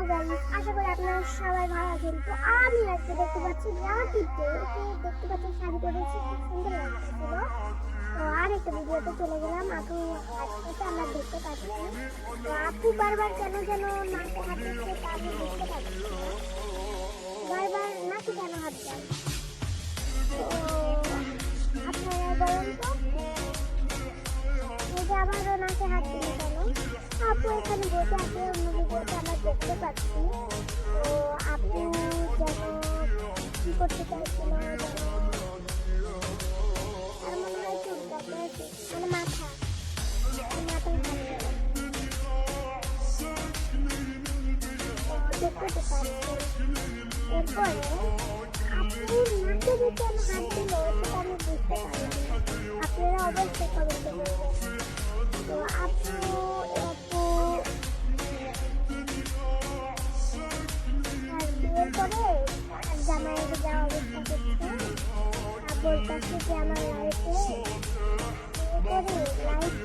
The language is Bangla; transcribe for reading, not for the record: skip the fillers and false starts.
গাইস, আশা করি আপনারা সবাই ভালো আছেন। তো আমি আজকে দেখতে পাচ্ছি রাকিবকে, দেখতে পাচ্ছি শাড়ি পরেছি, খুব সুন্দর লাগছিল। তো আর একটা ভিডিওতে চলে গেলাম, আপু হাঁটতেছে আমরা দেখতে পাচ্ছি। তো আপু বারবার কেন যেন নাকে হাত দিচ্ছে, তা আমি বুঝতে পারছি না। বারবার নাকি কেন হাত দেন? তো আপনারা বলেন তো, এই যে আবারও নাকে হাত দিল কেন? আপু এখানে বসে আছে, অন্য ভিডিওতে আমরা দেখতে পাচ্ছি। তো আপু যেন কি করতে চাইছিল, যেন তার মনে হয় চুল কাটছে, মানে মাথায় হাত দেয়। দেখতে পাচ্ছি এরপরে আপুর নাকে যে কেন হাত দিল সেটা আমি বুঝতে পারলাম না। আপনারা অবশ্যই কমেন্টে বলবেন। তো আপু বিয়ের পরে আর জামাইয়ের যা অবস্থা করছে, বলতেছে যে আমার লাইফে বিয়ে করে লাইফ